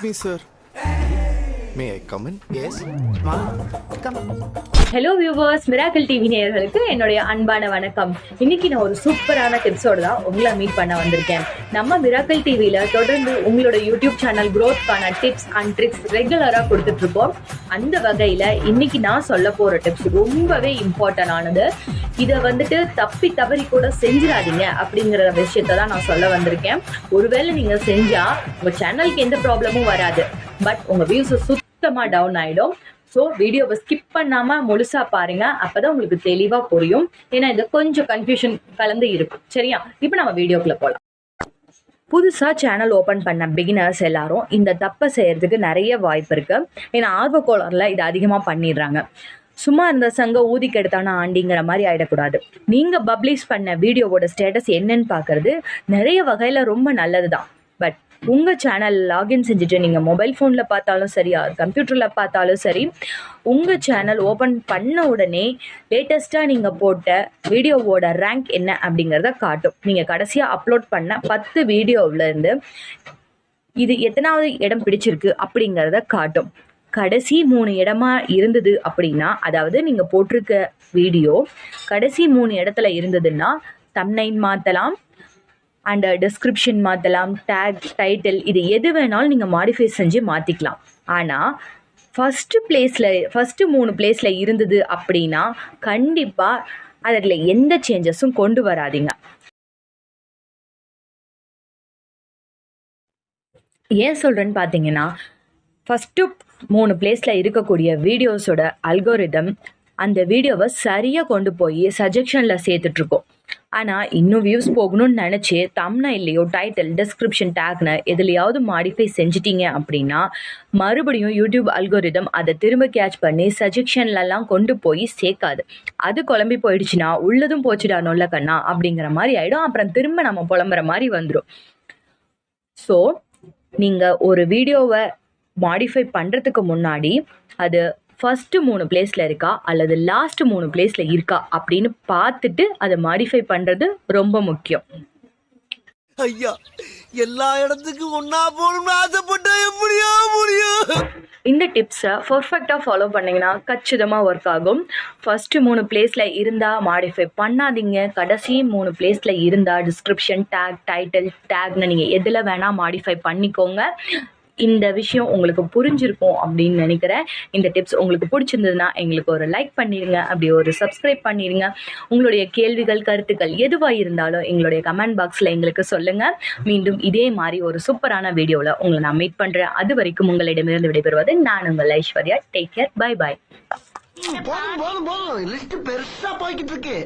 me, sir. May I come in? Yes. Small. Come. Hello viewers, miracle TV நேயர்களுக்கு என்னுடைய அன்பான வணக்கம். இன்னைக்கு நான் ஒரு சூப்பரான டிப்ஸோட தான் உங்களை மீட் பண்ண வந்திருக்கேன். நம்ம மிராக்கிள் டிவியில தொடர்ந்து உங்களோட யூடியூப் சேனல் க்ரோத்க்கான டிப்ஸ் அண்ட் ட்ரிக்ஸ் ரெகுலரா கொடுத்துட்டு இருக்கோம். அந்த வகையில இன்னைக்கு நான் சொல்ல போற டிப்ஸ் ரொம்பவே இம்பார்ட்டன்ட் ஆனது. இதை தப்பி தவறி கூட செஞ்சிடாதீங்க அப்படிங்கிற விஷயத்த தான் நான் சொல்ல வந்திருக்கேன். ஒருவேளை நீங்க செஞ்சா உங்க சேனலுக்கு எந்த ப்ராப்ளமும் வராது, பட் உங்க வியூஸ் சுத்தமா டவுன் ஆயிடும். ஸோ வீடியோவை ஸ்கிப் பண்ணாமல் முழுசாக பாருங்க, அப்போதான் உங்களுக்கு தெளிவாக புரியும். ஏன்னா இது கொஞ்சம் கன்ஃபியூஷன் கலந்து இருக்கும். சரியா, இப்போ நம்ம வீடியோக்குள்ளே போகலாம். புதுசாக சேனல் ஓப்பன் பண்ண பிகினர்ஸ் எல்லாரும் இந்த தப்பை செய்யறதுக்கு நிறைய வாய்ப்பு இருக்குது. ஏன்னா ஆர்வக்கோளரில் இது அதிகமாக பண்ணிடுறாங்க. சும்மா இருந்த சங்க ஊதி கெடுத்தான ஆண்டிங்கிற மாதிரி ஆகிடக்கூடாது. நீங்கள் பப்ளிஷ் பண்ண வீடியோவோட ஸ்டேட்டஸ் என்னன்னு பார்க்கறது நிறைய வகையில் ரொம்ப நல்லது தான். பட் உங்கள் சேனல் லாகின் செஞ்சுட்டு நீங்கள் மொபைல் ஃபோனில் பார்த்தாலும் சரி, கம்ப்யூட்டரில் பார்த்தாலும் சரி, உங்கள் சேனல் ஓப்பன் பண்ண உடனே லேட்டஸ்ட்டாக நீங்கள் போட்ட வீடியோவோட ரேங்க் என்ன அப்படிங்கிறத காட்டும். நீங்கள் கடைசியாக அப்லோட் பண்ண 10 வீடியோவிலேருந்து இது எத்தனாவது இடம் பிடிச்சிருக்கு அப்படிங்கிறத காட்டும். கடைசி 3 இடமா இருந்தது அப்படின்னா, அதாவது நீங்கள் போட்டிருக்க வீடியோ கடைசி 3 இடத்துல இருந்ததுன்னா தம்ப்நெயில் மாற்றலாம், அண்ட் டிஸ்கிரிப்ஷன் மாற்றலாம், டேக், டைட்டில், இது எது வேணாலும் நீங்கள் மாடிஃபை செஞ்சு மாற்றிக்கலாம். ஆனால் ஃபஸ்ட்டு 3 பிளேஸில் இருந்தது அப்படின்னா கண்டிப்பாக அதில் எந்த சேஞ்சஸும் கொண்டு வராதிங்க. ஏன் சொல்கிறேன்னு பார்த்தீங்கன்னா, ஃபஸ்ட்டு 3 பிளேஸில் இருக்கக்கூடிய வீடியோஸோட அல்கோரிதம் அந்த வீடியோவை சரியாக கொண்டு போய் சஜெக்ஷனில் சேர்த்துட்ருக்கோம். ஆனால் இன்னும் வியூஸ் போகணும்னு நினச்சி தம்ப்நெயில்லையோ டைட்டில், டிஸ்கிரிப்ஷன், டேக்னு எதுலையாவது மாடிஃபை செஞ்சிட்டிங்க அப்படின்னா மறுபடியும் யூடியூப் அல்கோரிதம் அதை திரும்ப கேட்ச் பண்ணி சஜெக்ஷன்லலாம் கொண்டு போய் சேர்க்காது. அது குழம்பி போயிடுச்சுன்னா உள்ளதும் போச்சுடா நொல்ல கண்ணா அப்படிங்கிற மாதிரி ஆகிடும். அப்புறம் திரும்ப நம்ம புலம்புற மாதிரி வந்துடும். ஸோ நீங்கள் ஒரு வீடியோவை மாடிஃபை பண்ணுறதுக்கு முன்னாடி அது ஃபஸ்ட்டு 3 பிளேஸில் இருக்கா அல்லது லாஸ்ட் 3 பிளேஸில் இருக்கா அப்படின்னு பார்த்துட்டு அதை மாடிஃபை பண்ணுறது ரொம்ப முக்கியம். ஐயா, எல்லா இடத்துக்கும் ஒன்னா போகணும்னு ஆசைப்பட்டா எப்படியா முடியும்? இந்த டிப்ஸை பர்ஃபெக்டாக ஃபாலோ பண்ணிங்கன்னா கச்சிதமாக ஒர்க் ஆகும். ஃபஸ்ட்டு 3 பிளேஸில் இருந்தால் மாடிஃபை பண்ணாதீங்க. கடைசி 3 பிளேஸில் இருந்தால் டிஸ்கிரிப்ஷன், டேக், டைட்டில், டேக்னு நீங்கள் எதில் வேணால் மாடிஃபை பண்ணிக்கோங்க. இந்த விஷயம் உங்களுக்கு புரிஞ்சிருக்கும் அப்படின்னு நினைக்கிறேன். இந்த டிப்ஸ் உங்களுக்கு பிடிச்சிருந்ததுன்னா எங்களுக்கு ஒரு லைக் பண்ணிடுங்க, அப்படி ஒரு சப்ஸ்கிரைப் பண்ணிடுங்க. உங்களுடைய கேள்விகள், கருத்துக்கள் எதுவாக இருந்தாலும் எங்களுடைய கமெண்ட் பாக்ஸில் எங்களுக்கு சொல்லுங்கள். மீண்டும் இதே மாதிரி ஒரு சூப்பரான வீடியோவில் உங்களை நான் மீட் பண்ணுறேன். அது வரைக்கும் உங்களிடமிருந்து விடைபெறுவது நான் உங்கள் Aishwarya. Take care, bye bye. போதும் லிஸ்ட் பெருசா போய்கிட்டு இருக்கு.